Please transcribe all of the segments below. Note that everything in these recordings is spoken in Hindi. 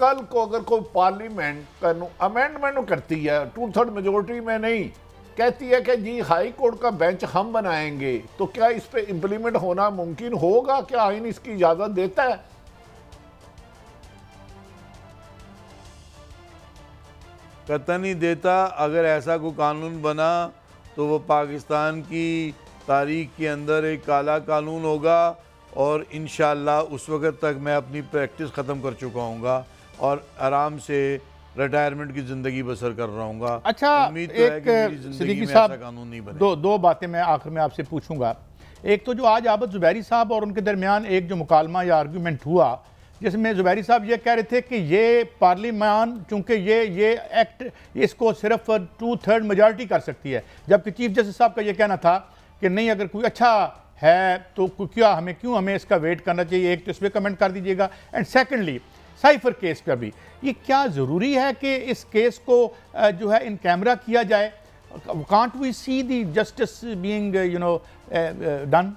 कल को अगर कोई पार्लियामेंट अमेंडमेंट करती है 2/3 मेजोरिटी में नहीं, कहती है कि जी हाई कोर्ट का बेंच हम बनाएंगे, तो क्या इस पे इंप्लीमेंट होना मुमकिन होगा? क्या आइन इसकी इजाजत देता है? कतई नहीं देता। अगर ऐसा कोई कानून बना तो वो पाकिस्तान की तारीख के अंदर एक काला कानून होगा, और इंशाअल्लाह उस वक़्त तक मैं अपनी प्रैक्टिस ख़त्म कर चुका हूँगा और आराम से रिटायरमेंट की ज़िंदगी बसर कर रहा हूँगा। अच्छा, उम्मीद तो है कि मेरी ज़िंदगी में ऐसा कानून नहीं बने। दो बातें मैं आखिर में आपसे पूछूंगा। एक तो जो आज आबद ज़ुबैरी साहब और उनके दरमियान एक जो मुकालमा या आर्गूमेंट हुआ, जिसमें ज़ुबैरी साहब ये कह रहे थे कि ये पार्लियामान चूँकि ये एक्ट इसको सिर्फ 2/3 मेजॉरिटी कर सकती है, जबकि चीफ जस्टिस साहब का ये कहना था कि नहीं, अगर कोई अच्छा है तो क्या हमें इसका वेट करना चाहिए। एक तो इस पर कमेंट कर दीजिएगा। एंड सेकेंडली साइफर केस पर भी ये क्या ज़रूरी है कि इस केस को जो है इन कैमरा किया जाए? Can't we see the justice being done?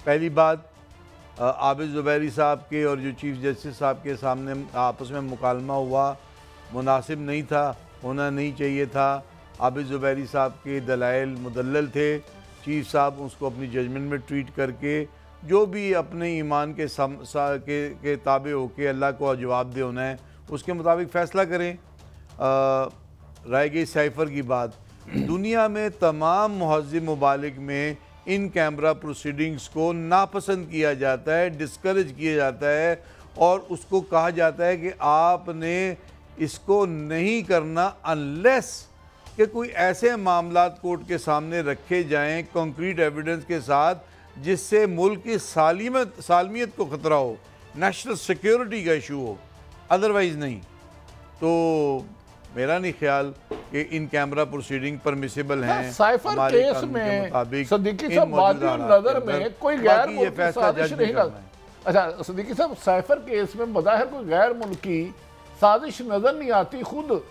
पहली बात, आबिद ज़ुबैरी साहब के और जो चीफ जस्टिस साहब के सामने आपस में मुकालमा हुआ मुनासिब नहीं था, होना नहीं चाहिए था। आबिद ज़ुबैरी साहब के दलाइल मुदल्लल थे। चीफ साहब उसको अपनी जजमेंट में ट्रीट करके जो भी अपने ईमान के ताबे होके अल्लाह को जवाब दे होना है उसके मुताबिक फ़ैसला करें। रह गई साइफ़र की बात, दुनिया में तमाम मुहज़्ज़िब ममालिक में इन कैमरा प्रोसीडिंग्स को नापसंद किया जाता है, डिस्करेज किया जाता है, और उसको कहा जाता है कि आपने इसको नहीं करना अनलेस कि कोई ऐसे मामलात कोर्ट के सामने रखे जाएं कॉन्क्रीट एविडेंस के साथ जिससे मुल्क की सालमियत को ख़तरा हो, नेशनल सिक्योरिटी का इशू हो, अदरवाइज़ नहीं। तो मेरा नहीं ख्याल कि इन कैमरा प्रोसीडिंग परमिसिबल हैं। साइफर केस में सदीकी साहब नज़र में कोई गैर मुल्की साजिश नहीं करना। अच्छा सदीकी साहब, साइफर केस में बज़ाहिर कोई गैर मुल्की साजिश नज़र नहीं आती। खुद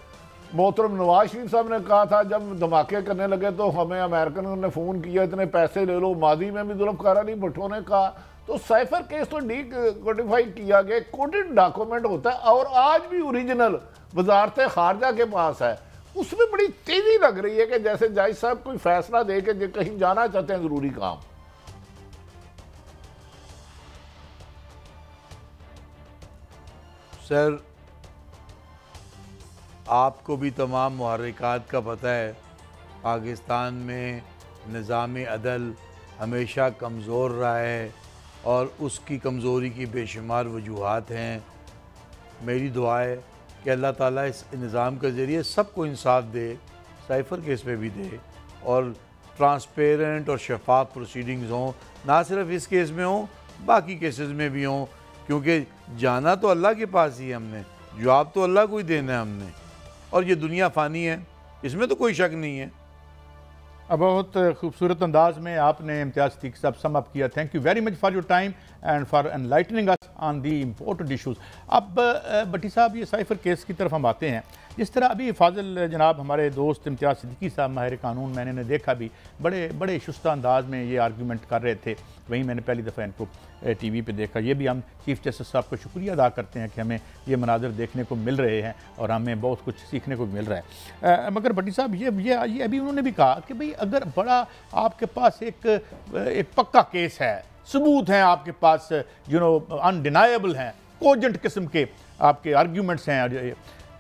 मोहतरम नवाज शरीफ साहब ने कहा था जब धमाके करने लगे तो हमें अमेरिकन ने फ़ोन किया इतने पैसे ले लो। माजी में भी जुल्फ़िकार अली भुट्टो ने कहा। तो साइफर केस तो डी कोडिफाई किया गया, कोडेड डॉक्यूमेंट होता है और आज भी ओरिजिनल वजारत खारजा के पास है। उसमें बड़ी तेज़ी लग रही है कि जैसे जज साहब कोई फैसला दे के कहीं जाना चाहते हैं ज़रूरी काम। सर, आपको भी तमाम मुहर्रिकात का पता है, पाकिस्तान में निज़ाम अदल हमेशा कमज़ोर रहा है और उसकी कमज़ोरी की बेशुमार वजूहात हैं। मेरी दुआ है कि अल्लाह ताला इस निज़ाम के ज़रिए सबको इंसाफ दे, साइफ़र केस में भी दे, और ट्रांसपेरेंट और शफाफ प्रोसीडिंग्स हों, ना सिर्फ इस केस में हों, बाकी केसेस में भी हों, क्योंकि जाना तो अल्लाह के पास ही है हमने, जवाब तो अल्लाह को ही देना है हमने, और ये दुनिया फ़ानी है, इसमें तो कोई शक नहीं है। बहुत खूबसूरत अंदाज में आपने इम्तियाज़ सिद्दीकी साहब सम अप किया। Thank you very much for your time and for enlightening us on the important issues. अब भट्टी साहब, ये साइफर केस की तरफ हम आते हैं। जिस तरह अभी फाजिल जनाब हमारे दोस्त इम्तियाज़ सिद्दीकी साहब माहिर कानून, मैंने देखा भी बड़े शुस्ता अंदाज में ये आर्गूमेंट कर रहे थे। वहीं मैंने पहली दफ़ा इनको टीवी पे देखा। ये भी हम चीफ जस्टिस साहब का शुक्रिया अदा करते हैं कि हमें ये मनाजर देखने को मिल रहे हैं और हमें बहुत कुछ सीखने को मिल रहा है। मगर भट्टी साहब, ये अभी उन्होंने भी कहा कि भाई अगर बड़ा आपके पास एक पक्का केस है, सबूत हैं आपके पास, अनडिनाएबल हैं, कोजेंट किस्म के आपके आर्ग्यूमेंट्स हैं,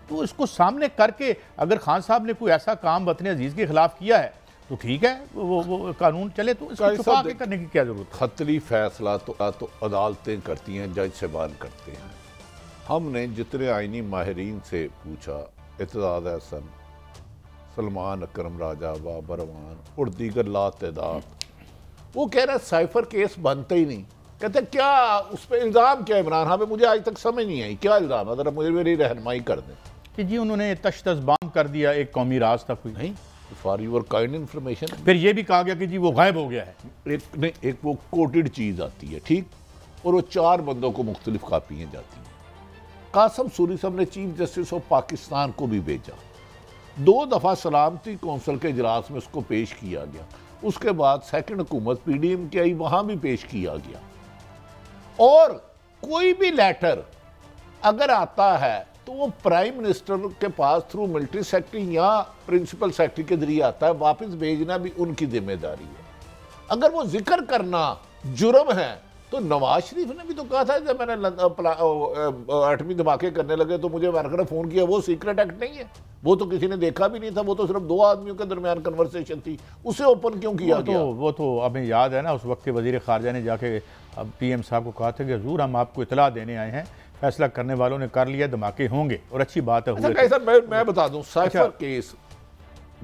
तो इसको सामने करके अगर खान साहब ने कोई ऐसा काम वतन अजीज़ के ख़िलाफ़ किया है तो ठीक है, वो कानून चले, तो इसको छुपा के करने की क्या ज़रूरत है? खतरी फैसला तो अदालतें करती हैं, जज साहबान करते हैं। हमने जितने आइनी माहिरीन से पूछा, इत्तेज़ाद हसन, सलमान अकरम राजा, बाबर अमान और दीगर लातेदाद, वो कह रहे साइफर केस बनता ही नहीं। कहते क्या उस पर इल्ज़ाम क्या इमरान? हाँ, मुझे आज तक समझ नहीं आई क्या इल्ज़ाम है, ज़रा मुझे मेरी रहनुमाई कर दें। कि जी उन्होंने तश्तज़बाम कर दिया, एक कौमी राज था कोई नहीं, फॉर यूर काइंड इन्फॉर्मेशन। फिर ये भी कहा गया कि जी वो गायब हो गया है। एक वो कोटेड चीज़ आती है, ठीक, और वो 4 बंदों को मुख्तलिफ कापियाँ जाती हैं। कासम सूरी साहब ने चीफ जस्टिस ऑफ पाकिस्तान को भी भेजा, 2 दफ़ा सलामती कौंसिल के इजलास में उसको पेश किया गया। उसके बाद सेकंड हुकूमत PDM की आई, वहाँ भी पेश किया गया। और कोई भी लेटर अगर आता है तो वो प्राइम मिनिस्टर के पास थ्रू मिलिट्री सेक्रेटरी या प्रिंसिपल सेक्रेटरी के जरिए आता है, वापस भेजना भी उनकी जिम्मेदारी है। अगर वो जिक्र करना जुर्म है तो नवाज शरीफ ने भी तो कहा था जब मैंने एटमी धमाके करने लगे तो मुझे अमेरिका ने फोन किया, वो सीक्रेट एक्ट नहीं है, वो तो किसी ने देखा भी नहीं था, वो तो सिर्फ दो आदमियों के दरमियान कन्वर्सेशन थी, उसे ओपन क्यों किया गया? वो तो हमें याद है ना, उस वक्त के वजीर खारजा ने जाके PM साहब को कहा था कि हुजूर हम आपको इतला देने आए हैं, फैसला करने वालों ने कर लिया, धमाके होंगे, और अच्छी बात है। मैं बता दूं, साइफर केस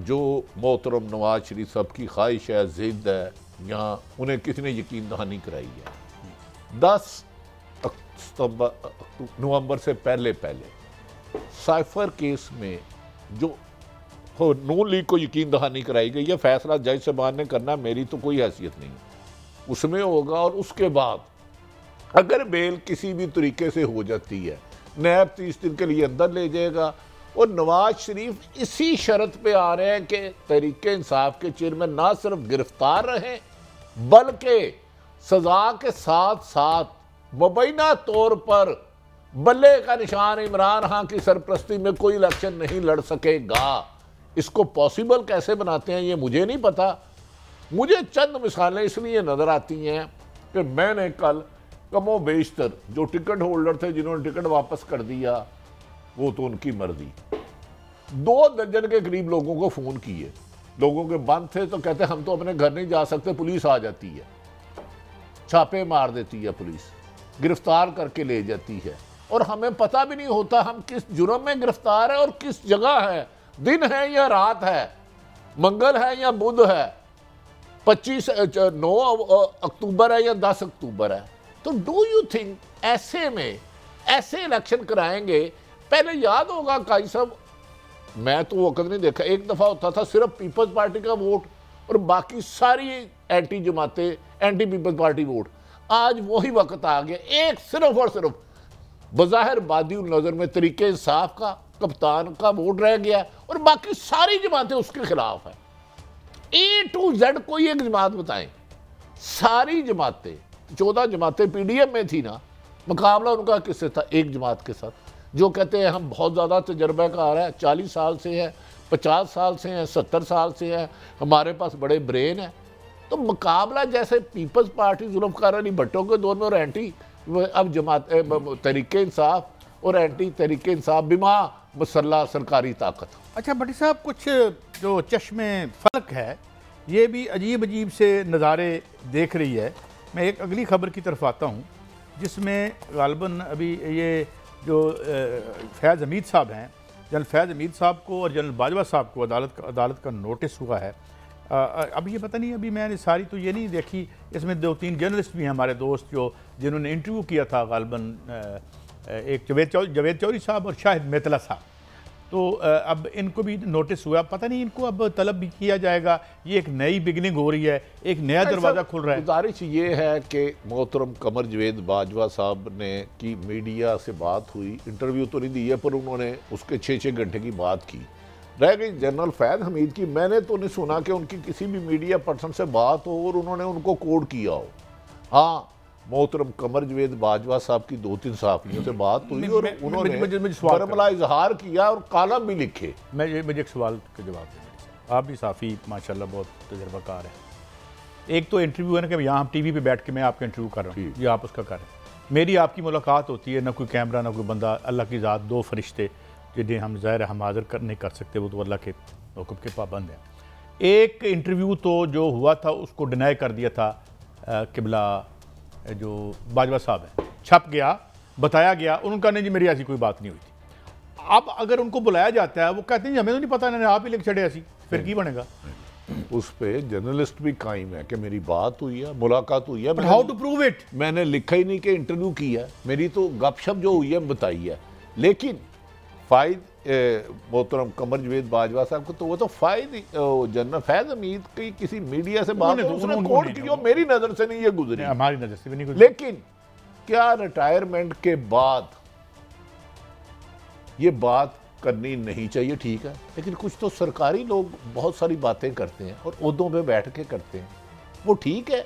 जो मोहतरम नवाज शरीफ साहब की ख्वाहिश है, जिद है, यहाँ उन्हें किसी ने यकीन दहानी कराई है। 10 नवंबर से पहले साइफर केस में जो नून लीग को यकीन दहानी कराई गई है, फैसला जज साहबान ने करना, मेरी तो कोई हैसियत नहीं उसमें होगा। और उसके बाद अगर बेल किसी भी तरीके से हो जाती है, नैब 30 दिन के लिए अंदर ले जाएगा। और नवाज शरीफ इसी शर्त पे आ रहे हैं कि तहरीक इंसाफ के चेयरमैन ना सिर्फ गिरफ्तार रहें बल्कि सजा के साथ साथ मुबैना तौर पर बल्ले का निशान इमरान खान की सरपरस्ती में कोई इलेक्शन नहीं लड़ सकेगा। इसको पॉसिबल कैसे बनाते हैं ये मुझे नहीं पता। मुझे चंद मिसालें इसलिए नजर आती हैं कि मैंने कल कमो बेशतर जो टिकट होल्डर थे जिन्होंने टिकट वापस कर दिया, वो तो उनकी मर्जी, 2 दर्जन के करीब लोगों को फोन किए, लोगों के बंद थे तो कहते हम तो अपने घर नहीं जा सकते, पुलिस आ जाती है, छापे मार देती है पुलिस, गिरफ्तार करके ले जाती है, और हमें पता भी नहीं होता हम किस जुर्म में गिरफ्तार है और किस जगह है, दिन है या रात है, मंगल है या बुध है, 9 अक्टूबर है या 10 अक्टूबर है। तो डू यू थिंक ऐसे में ऐसे इलेक्शन कराएंगे? पहले याद होगा काजी साहब, मैं तो वक्त नहीं देखा, एक दफा होता था सिर्फ पीपल्स पार्टी का वोट और बाकी सारी एंटी जमातें, एंटी पीपल्स पार्टी वोट। आज वही वक्त आ गया, एक सिर्फ और सिर्फ बज़ाहिर बादी नजर में तरीके इंसाफ का कप्तान का वोट रह गया और बाकी सारी जमातें उसके खिलाफ है। A to Z कोई एक जमात बताएं, सारी जमातें, 14 जमातें PDM में थी ना, मुकाबला उनका किससे था? एक जमात के साथ, जो कहते हैं हम बहुत ज़्यादा तजर्बाकार है, 40 साल से है, 50 साल से हैं, 70 साल से है, हमारे पास बड़े ब्रेन है। तो मुकाबला जैसे पीपल्स पार्टी जुल्फ़िकार अली भट्टो के दौर में और एंटी अब जमात तहरीक इंसाफ और एंटी तहरीक इंसाफ बिमा मसल्ला सरकारी ताकत। अच्छा भट्टी साहब, कुछ जो चश्मे फलक है ये भी अजीब अजीब से नज़ारे देख रही है। मैं एक अगली खबर की तरफ आता हूँ जिसमें गालबन अभी ये जो फैज़ हमीद साहब हैं, जनरल फैज़ हमीद साहब को और जनरल बाजवा साहब को अदालत का नोटिस हुआ है। अब ये पता नहीं, अभी मैंने सारी तो ये नहीं देखी, इसमें 2-3 जर्नलिस्ट भी हैं हमारे दोस्त जो जिन्होंने इंटरव्यू किया था गालबन, एक जवेद चौधरी साहब और शाहिद मेतला साहब। तो अब इनको भी नोटिस हुआ, पता नहीं इनको अब तलब भी किया जाएगा। ये एक नई बिगनिंग हो रही है, एक नया दरवाज़ा खुल रहा है। गुजारिश ये है कि मोहतरम कमर जवेद बाजवा साहब ने की मीडिया से बात हुई, इंटरव्यू तो नहीं दी है पर उन्होंने उसके 6-6 घंटे की बात की। रह गई जनरल फैज़ हमीद की, मैंने तो नहीं सुना कि उनकी किसी भी मीडिया पर्सन से बात हो और उन्होंने उनको कोड किया हो। हाँ, मोहतरम कमर जवेद बाजवा साहब की 2-3 सहाफ़ियों से बात हुई और उन्होंने बरमला इजहार किया और कालम भी लिखे। मुझे एक सवाल का जवाब दें, आप भी साफ़ी माशाल्लाह बहुत तजर्बाकार है। एक तो इंटरव्यू है ना कि यहाँ हम TV पे बैठ के मैं आपका इंटरव्यू कर रहा हूँ, ये आप उसका कर रहे हैं, मेरी आपकी मुलाकात होती है, ना कोई कैमरा ना कोई बंदा, अल्लाह की ज़ात, 2 फरिश्ते जिन्हें हम ज़ाहिर हम हाज़िर नहीं कर सकते, वो तो अल्लाह के हुक्म के पाबंद हैं। एक इंटरव्यू तो जो हुआ था उसको डिनाई कर दिया था किबला जो बाजवा साहब है, छप गया, बताया गया, उनका नहीं जी मेरी ऐसी कोई बात नहीं हुई थी। अब अगर उनको बुलाया जाता है वो कहते हैं हमें तो नहीं पता, इन्होंने आप ही लिख छड़े ऐसी, फिर की बनेगा? उस पे जर्नलिस्ट भी कायम है कि मेरी बात हुई है, मुलाकात हुई है, हाउ टू प्रूव इट? मैंने लिखा ही नहीं कि इंटरव्यू किया है, मेरी तो गपशप जो हुई है बताई है। लेकिन फ़ायद मोहतरम कमर जवेद बाजवा साहब को तो वो तो जनरल फैज़ हमीद की किसी मीडिया से बात उसने कोड की, मेरी नज़र से नहीं ये गुजरी, हमारी नज़र से भी नहीं गुजरी। लेकिन क्या रिटायरमेंट के बाद ये बात करनी नहीं चाहिए? ठीक है, लेकिन कुछ तो सरकारी लोग बहुत सारी बातें करते हैं और ओहदों पे बैठ के करते हैं, वो ठीक है।